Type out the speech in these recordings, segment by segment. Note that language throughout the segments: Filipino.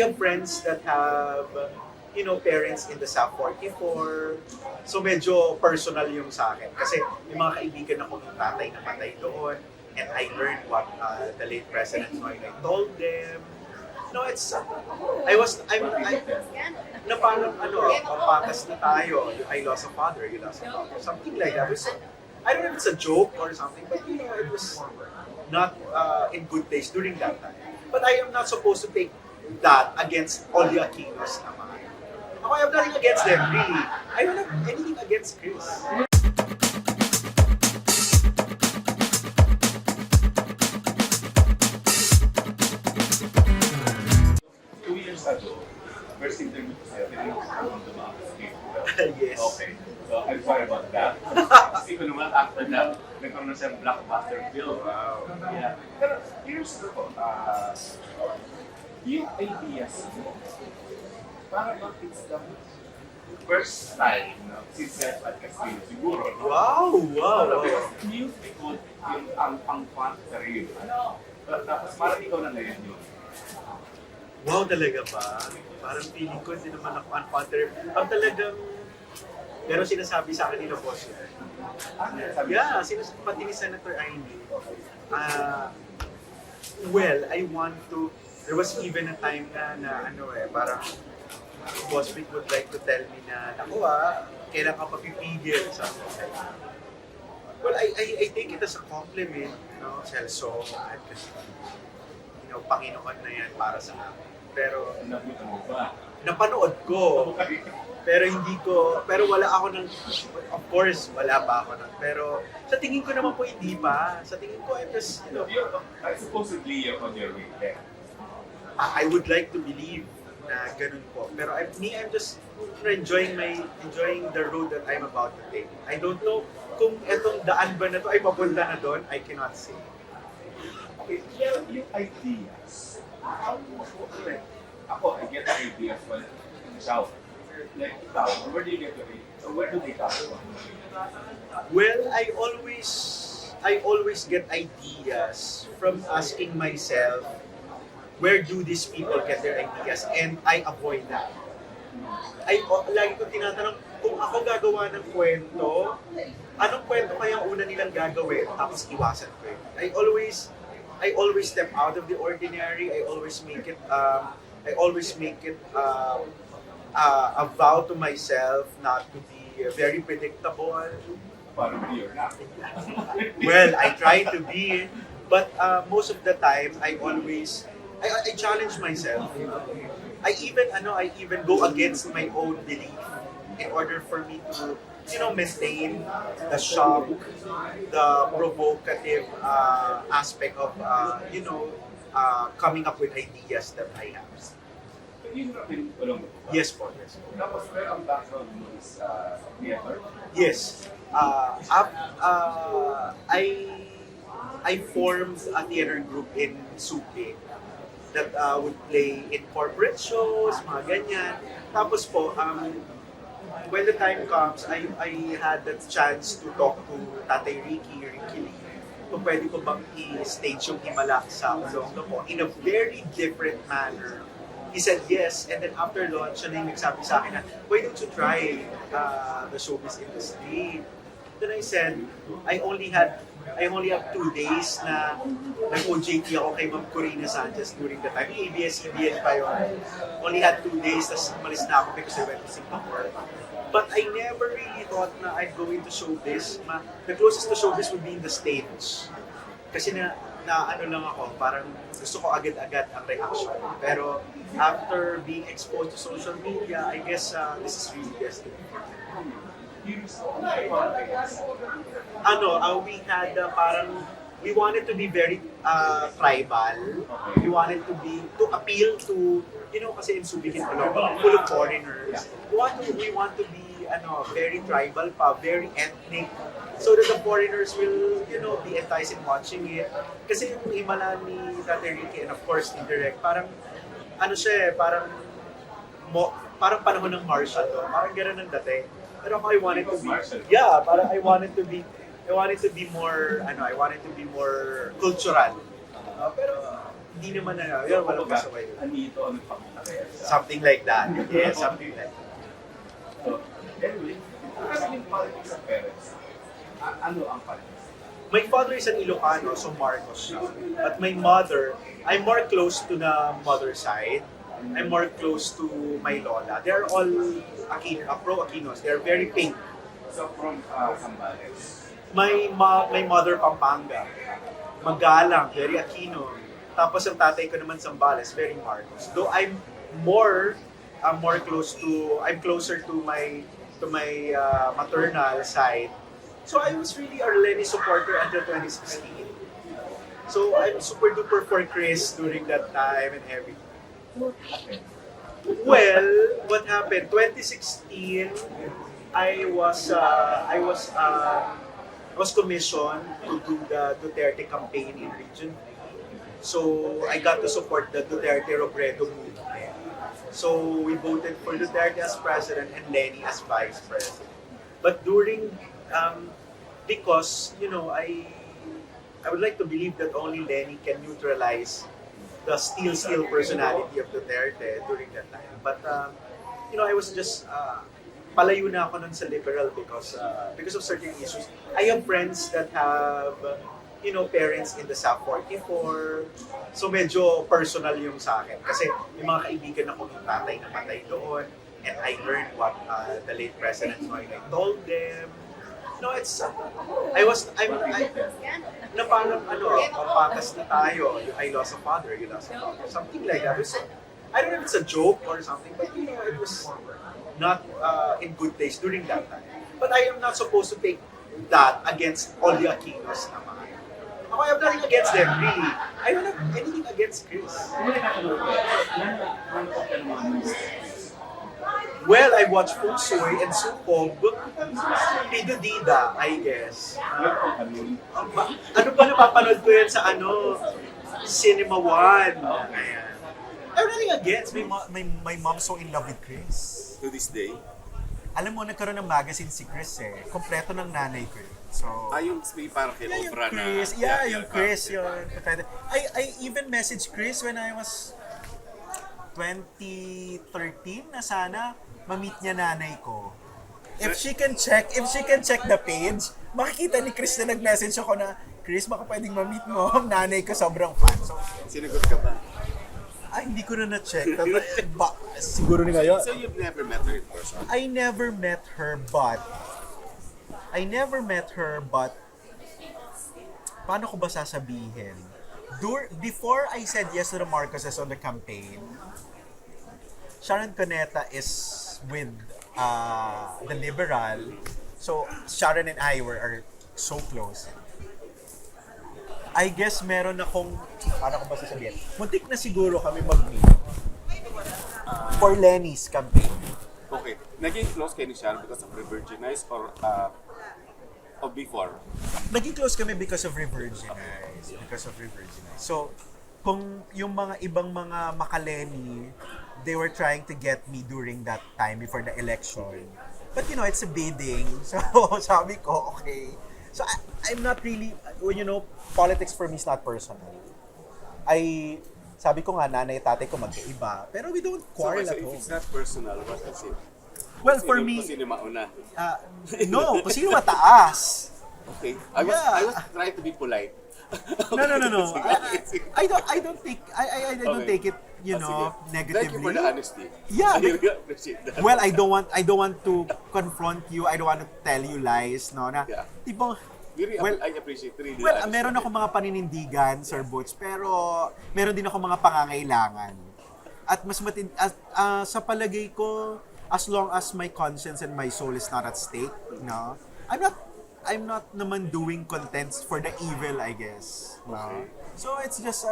have friends that have, parents in the SAP 44. So medyo personal yung sa akin. Kasi may mga kaibigan akong tatay na patay doon. And I learned what the late President Noynoy told them. No, it's, na parang papakas na tayo. I lost a father, you lost a father. Something like that. I don't know if it's a joke or something, but it was not in good taste during that time. But I am not supposed to take that against all the Aquinos naman. Ako, I have nothing against them, really. I don't have anything against Chris. 2 years ago, first interview ko sa'yo, tinanong ko kung dumaan sa Facebook. Yes. Okay. So, I'm sorry about that. Kasi ko naman, after that, nagkaroon na siyang blockbuster film. Wow. Yeah. Pero, here's the thought. Yung ideas mo, parang it's the first time since Jeff at Castillo, siguro. Wow! Wow! Because music ko yung ang pang-fun sa rin. Tapos parang ikaw na ngayon yun. Wow, talaga ba? Parang feeling ko, hindi naman ako unfiltered. Ang talagang, pero sinasabi sa akin nila boss yan. Yeah, pati ni Senator Aimee. Well, I want to, there was even a time na parang Boss Vic would like to tell me na, naku kailan ka papipigil, something like that. Well, I take it as a compliment, Celso, kasi, Panginoon na yan para sa akin. Pero, Nabutan mo ba? napanood ko, pero wala ako ng, of course, wala pa ako ng, pero sa tingin ko naman po hindi pa. Sa tingin ko, I'm just, Supposedly, you're on your way there. I would like to believe na ganun po. Pero I'm just enjoying the road that I'm about to take. I don't know kung etong daan ba na to ay papunta na doon, I cannot say. Okay, well, yung ideas, how mo like, ako, I get the ideas when in the shower. Like, ikaw, where do you get the ideas? Or where do they come from? Well, I always get ideas from asking myself, where do these people get their ideas? And I avoid that. Lagi ko tinatanong, kung ako gagawa ng kwento, anong kwento kaya ang una nilang gagawin? Tapos iwasan ko yun. I always step out of the ordinary. I always make it a vow to myself not to be very predictable. Parang you're not. Well, I try to be, but most of the time I challenge myself. I even go against my own belief in order for me to maintain the shock, the provocative aspect of coming up with ideas that I have. Yun na rin ulong. Yes po. Tapos, pero ang background mo is theater? Yes. I formed a theater group in Subic that would play in corporate shows, mga ganyan. Tapos po, when the time comes, I had the chance to talk to Tatay Ricky Lee, kung pwede ko bang i-stage yung Himala sa Olongdo po in a very different manner. He said yes, and then after launch, siya na yung nagsabi sa akin na, why don't you try the showbiz industry? Then I said, I only have 2 days na nag-OJT ako kay Ma'am Corina Sanchez during the time. ABS-CBN pa yun. Only had 2 days, tapos umalis na ako because I went to Singapore. But I never really thought na I'd go into showbiz. The closest to showbiz would be in the stage. Kasi na lang ako, parang gusto ko agad-agad ang reaction. Pero after being exposed to social media, I guess this is really destiny. We had we wanted to be very tribal. We wanted to appeal to, kasi in Subic and Olongdo, full of foreigners. We want to be very tribal pa, very ethnic, so that the foreigners will, be enticed in watching it. Kasi yung Himala ni Tatay Ricky, and of course, indirect, parang, parang panahon ng martial to. Parang gano'n ang dating. Pero ako, I wanted to be more cultural. Pero Hindi naman na, yun, walang pasaway. Anito ang nagpapakaya sa... Something like that. Yeah, something like that. So, anyway, kasi yung politics of parents, ano ang politics? My father is an Ilocano, so Marcos siya. But my mother, I'm more close to the mother side. I'm more close to my lola. They're all pro-Aquinos. They're very pink. So, from Zambales. My mother, Pampanga. Magalang, very Aquino. Tapos ang tatay ko naman Zambales, very Marcos. Though I'm closer to my maternal side. So I was really a Lenny supporter until 2016. So I'm super duper for Chris during that time and everything. Well, what happened? 2016, I was commissioned to do the Duterte campaign in Region. So I got to support the Duterte Robredo movement. So we voted for Duterte as president and Lenny as vice president. But during, because I would like to believe that only Lenny can neutralize the steel personality of Duterte during that time. But I was just palayo na ako nun sa liberal because of certain issues. I have friends that have parents in the SAP 44. So medyo personal yung sa akin. Kasi yung mga kaibigan ako ng tatay na matay doon. And I learned what the late President Noynoy told them. Na parang pampatas na tayo. I lost a father, you lost a father. Something like that. I don't know if it's a joke or something, but it was not in good taste during that time. But I am not supposed to take that against all the Aquinos naman. I have nothing against them, really. I don't have anything against Chris. Well, I watched Feng Shui and Sukob. Pidodida, I guess. Ano ba napapanood ko yan sa Cinema One? Ayan. I have nothing against. My mom's so in love with Chris. To this day? Alam mo, nagkaroon ng magazine si Chris eh. Kompleto ng nanay ko eh. So, yung may parang kay yung Oprah na... Chris. Yeah, yung Chris. I even messaged Chris when I was 2013 na sana ma-meet niya nanay ko. If she can check the page, makikita ni Chris na nag-message ako na, Chris, baka pwedeng ma-meet mo. Nanay ko sobrang fan. So, sinagot ka ba? Hindi ko na na-check. Siguro ni ngayon. So you've never met her in person? I never met her, but paano ko ba sasabihin? Before I said yes to the Marcoses on the campaign, Sharon Cuneta is with the Liberal. So Sharon and I are so close. I guess meron akong, paano ko ba sasabihin? Muntik na siguro kami mag-meet for Lenny's campaign. Okay. Naging close kayo ni Sharon because of Revirginize or before? Naging close kami because of Revirginize. So, kung yung mga ibang mga makaleni, they were trying to get me during that time before the election. But it's a bidding. So, sabi ko, okay. So, I'm not really, politics for me is not personal. Sabi ko nga, nanay at tatay ko magkaiba. Pero we don't quarrel at if home. it's not personal, what is it? Well, for me, Kung sino mauna? no, kung sino mataas. Okay. I was trying to be polite. No. I don't take it, negatively. Thank you for the honesty. Yeah. I really appreciate that. Well, I don't want to confront you. I don't want to tell you lies, no? Na, Yeah. Tipong, I appreciate really the well, honesty. meron ako mga paninindigan, Sir Butch, pero meron din ako mga pangangailangan. At sa palagay ko, as long as my conscience and my soul is not at stake, no? I'm not naman doing contents for the evil, I guess. No? Okay. So it's just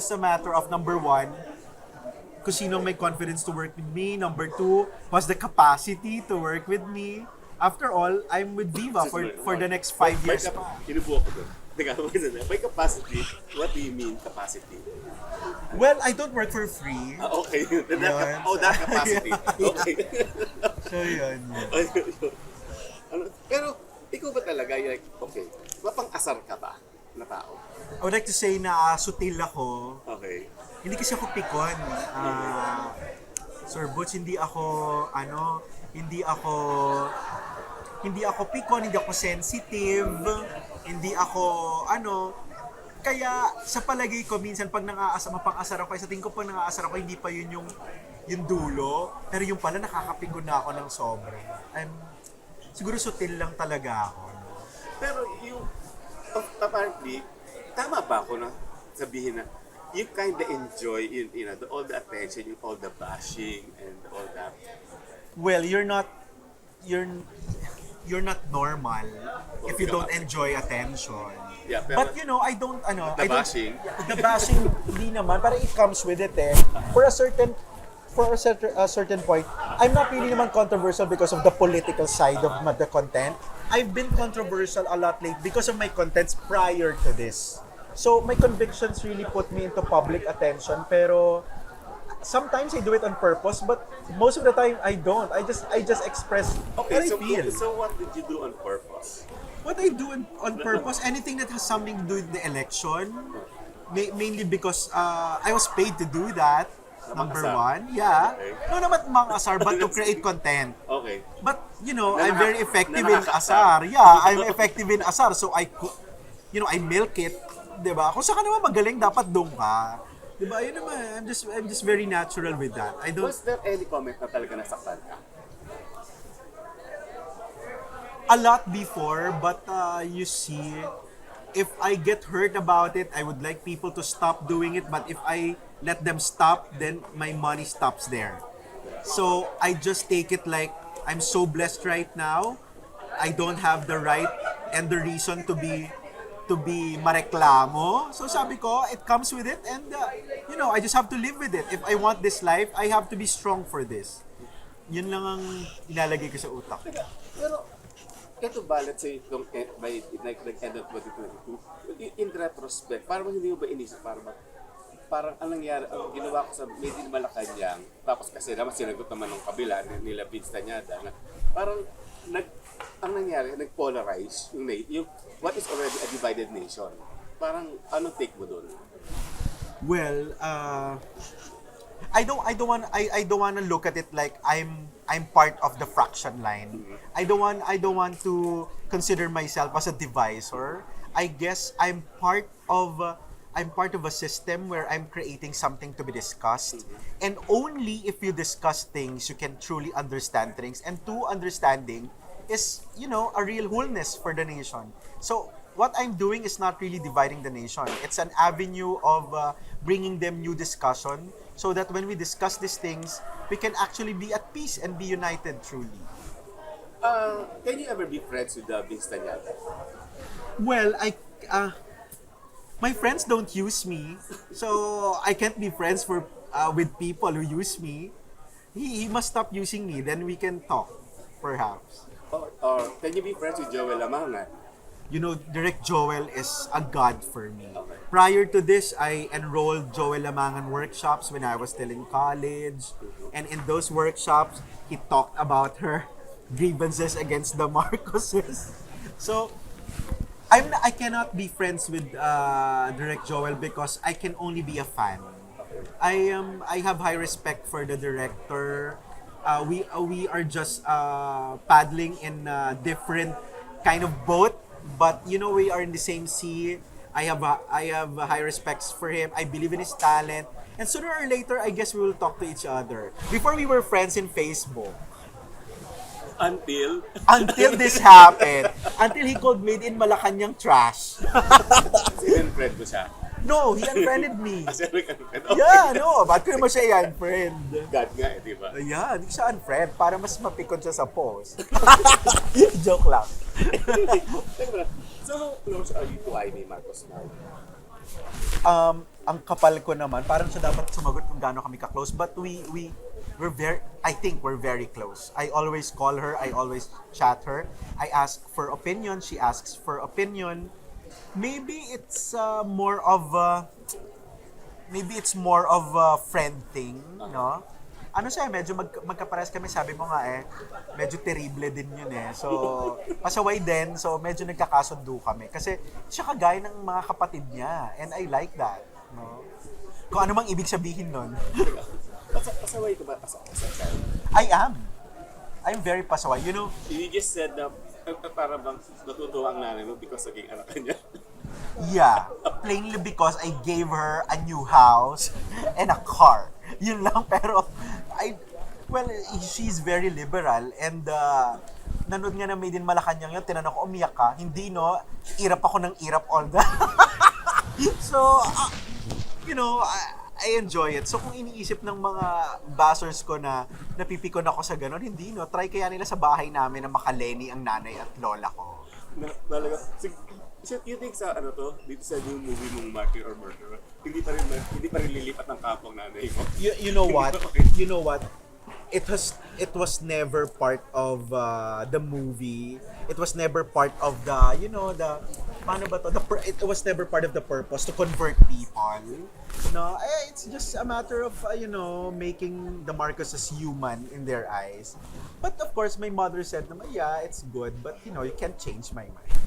a matter of number one, kung sino may confidence to work with me. Number two, was the capacity to work with me. After all, I'm with Viva for the next 5 years pa. Kinubuha ko doon. May capacity. What do you mean capacity? Well, I don't work for free. Okay. That capacity. Okay. So yun. Pero ikaw ba talaga, okay, mapang-asar ka ba? na tao? I would like to say na sutil ako. Okay. Hindi kasi ako pikon. Sir Butch, hindi ako pikon, hindi ako sensitive, hindi ako kaya sa palagay ko minsan pag mapang-asar ako, sa tingin ko pag nang-aasar ako, hindi pa yun yung dulo, pero yung pala nakakapikon na ako ng sobra. Siguro sutil lang talaga ako. Pero apparently, tama ba ako na sabihin na you kind of enjoy all the attention, all the bashing and all that? Well, you're not normal if you don't enjoy attention. Yeah, pero But I don't, the bashing, the bashing, hindi naman, parang it comes with it eh. For a certain point, I'm not really naman controversial because of the political side of the content. I've been controversial a lot late because of my contents prior to this. So my convictions really put me into public attention, pero sometimes I do it on purpose, but most of the time I don't. I just express what I feel. So what did you do on purpose? What I do on purpose, anything that has something to do with the election, mainly because I was paid to do that. Number one, yeah. Okay. No naman mga asar, but to create content. Okay. But, I'm very effective in asar. Yeah, I'm effective in asar. So I milk it. Diba? Kung saan ka naman magaling, dapat doon ka. Diba? Yun naman, I'm just very natural with that. Was there any comment na talaga nasaktan ka? A lot before, but you see, if I get hurt about it, I would like people to stop doing it. But if I let them stop, then my money stops there. So I just take it like I'm so blessed right now. I don't have the right and the reason to be mareklamo. So sabi ko, it comes with it, and I just have to live with it. If I want this life, I have to be strong for this. Yun lang ang ilalagay ko sa utak. Pero ito ba, let's say, by end of 2022, in retrospect, parang hindi mo ba inisip, parang anong nangyari, ang ginawa ko sa Made in Malacanang, tapos kasi naman sinagot naman ng kabila, nila Vince Tanyada, na parang ang nangyari, nag-polarize yung what is already a divided nation. Parang anong take mo doon? Well, I don't want to look at it like I'm part of the fraction line. I don't want to consider myself as a divisor. I guess I'm part of a system where I'm creating something to be discussed. And only if you discuss things, you can truly understand things. And true understanding is, a real wholeness for the nation. So what I'm doing is not really dividing the nation. It's an avenue of bringing them new discussion, so that when we discuss these things, we can actually be at peace and be united truly. Can you ever be friends with Vince Tanyada? Well, my friends don't use me, so I can't be friends with people who use me. He must stop using me, then we can talk, perhaps. Or can you be friends with Joel Lamangan? Direct Joel is a god for me. Prior to this, I enrolled Joel Lamangan workshops when I was still in college. And in those workshops, he talked about her grievances against the Marcoses. So, I cannot be friends with Direct Joel because I can only be a fan. I have high respect for the director. We are just paddling in a different kind of boat, but we are in the same sea. I have high respects for him. I believe in his talent, and sooner or later, I guess we will talk to each other. Before we were friends in Facebook. Until this happened. Until he called Made in Malacanang trash. In-friend mo siya? No, he unfriended me. Okay. Yeah, no. Ba't ko naman siya i-unfriend? God nga di ba? Yeah, hindi siya unfriend para mas mapikon siya sa post. Joke lang. So, how close are you to Amy Marcos now? Ang kapal ko naman, parang siya dapat sumagot kung gaano kami ka-close. But I think we're very close. I always call her, I always chat her. I ask for opinion, she asks for opinion. Maybe it's more of a friend thing, no? ano siya, medyo magkapares kami, sabi mo nga medyo terrible din yun So, pasaway din, so medyo nagkakasundo kami. Kasi siya kagaya ng mga kapatid niya, and I like that, no? Kung ano mang ibig sabihin nun. Pasaway ka ba? I am. I'm very pasaway. You know, You just said na para bang natutuwa ang nanay mo because naging anak ka niya. yeah, plainly because I gave her a new house and a car. Yun lang, pero she's very liberal and nanood nga na Made in Malacanang yun, tinanong ko, umiyak ka? Hindi, no? Irap ako ng irap all the So, you know, I enjoy it. So kung iniisip ng mga bashers ko na napipikon ako sa ganun, hindi, no? Try kaya nila sa bahay namin na makaleni ang nanay at lola ko. Talaga. You think sa dito sa new movie mong Martyr or Murderer, hindi pa rin lilipat ng kapong nanay mo? You know what? You know what? It was never part of the movie. It was never part of the, you know, the paano ba to? It was never part of the purpose to convert people. No, it's just a matter of you know, making the Marcoses human in their eyes. But of course, my mother said naman, yeah, it's good, but you know, you can't change my mind.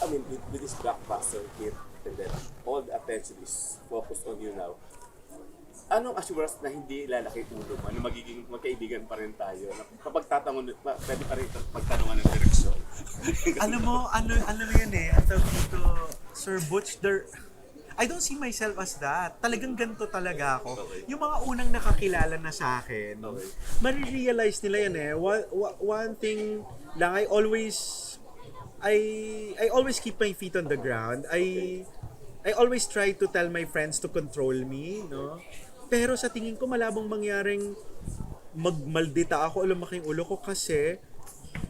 I mean, with this blockbuster hit, and then all the attention is focused on you now. Anong assurance na hindi lalaki ulo mo? Na magiging magkaibigan pa rin tayo? Na kapag tatangon, pwede pa rin pagtanungan ng direksyon? Alam mo yun ang tawag dito, Sir Butch, I don't see myself as that. Talagang ganito talaga ako. Okay. Yung mga unang nakakilala na sa akin, Okay. marirealize nila yan One thing lang, I always keep my feet on the ground. I always try to tell my friends to control me, no? Pero sa tingin ko malabong mangyaring magmaldita ako o lumaking ulo ko kasi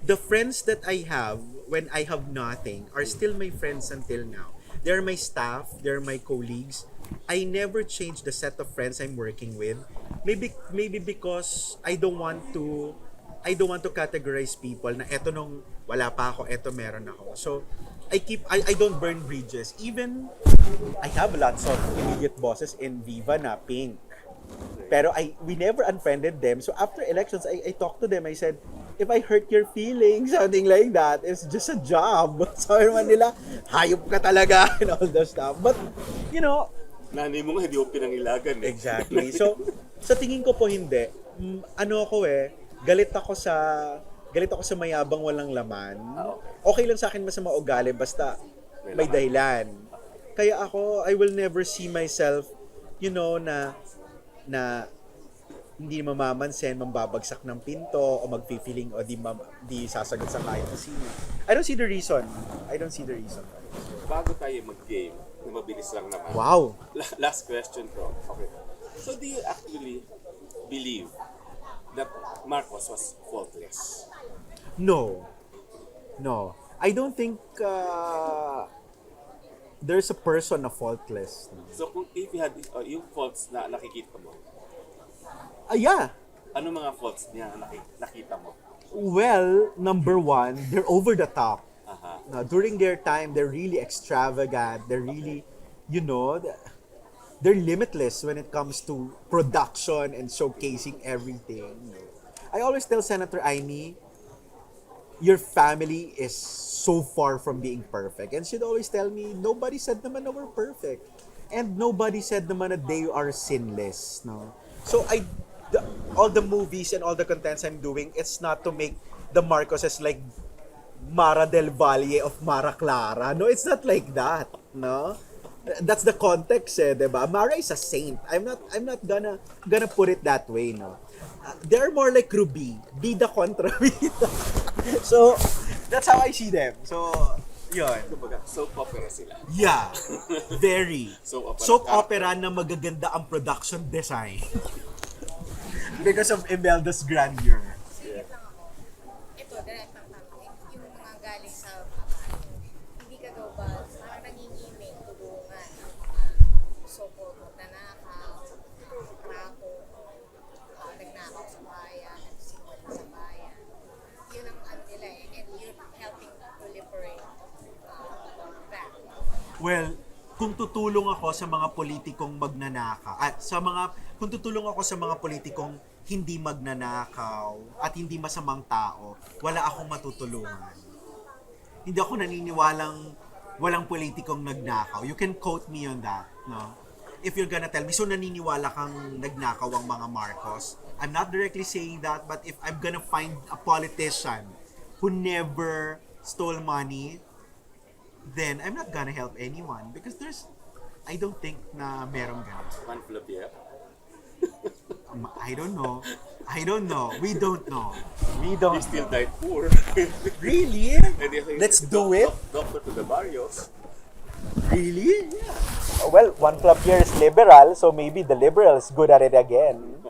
the friends that I have when I have nothing are still my friends until now. They're my staff, they're my colleagues. I never change the set of friends I'm working with. Maybe because I don't want to categorize people na eto nung wala pa ako, eto meron ako. So I don't burn bridges. Even I have lots of immediate bosses in Viva na pink. Pero we never unfriended them. So after elections, I talked to them. I said, if I hurt your feelings, something like that, it's just a job. Sabi naman nila, hayop ka talaga and all that stuff. But, you know, Nanay mo nga, hindi mo pinangilagan eh. exactly. So, sa tingin ko po hindi. Galit ako sa mayabang walang laman. Okay lang sa akin masama ugali basta may dahilan. Kaya ako, I will never see myself, you know, na hindi mamamansin, mambabagsak ng pinto, o mag-feeling, o di sasagot sa kahit na sino. I don't see the reason. Bago tayo mag-game, mabilis lang naman. Wow! Last question ko. Okay. So do you actually believe that Marcos was faultless? No. I don't think there's a person na faultless. So kung if you had yung faults na nakikita mo, Yeah. ano mga faults niya na nakita mo? Well, number one, they're over the top. Aha. Now, during their time, they're really extravagant. They're really, you know, they're limitless when it comes to production and showcasing everything. I always tell Senator Aimee, your family is so far from being perfect. And she'd always tell me, nobody said naman na we're perfect. And nobody said naman na they are sinless. No? So all the movies and all the contents I'm doing, it's not to make the Marcoses like Mara del Valle of Mara Clara. No, it's not like that. No? That's the context, diba? Mara is a saint. I'm not gonna put it that way, no. They're more like Ruby, bida kontra bida. So, that's how I see them. So, yun. Kumbaga, soap opera sila. Yeah, very. Soap opera na magaganda ang production design. Because of Imelda's grandeur. Sige lang ako. Ito, direct ang tanong. Yung mga galing sa mga hindi ka daw ba parang nangingimik, tulungan ng mga so-called nagnanakaw, krako, nagnakaw sa bayan, nagsisimula sa bayan. Yun ang ano nila and you're helping to liberate that. Well, kung tutulong ako sa mga politikong magnanakaw, kung tutulong ako sa mga politikong hindi magnanakaw at hindi masamang tao, wala akong matutulungan. Hindi ako naniniwalang walang politikong nagnakaw. You can quote me on that, no? If you're gonna tell me, so naniniwala kang nagnakaw ang mga Marcos, I'm not directly saying that, but if I'm gonna find a politician who never stole money, then I'm not gonna help anyone because I don't think na merong ganun. One flip, yeah. I don't know. We don't know. He still died poor. Really? And Let's do it. Doctor to the barrios. Really? Well, one club here is liberal, so maybe the liberals good at it again.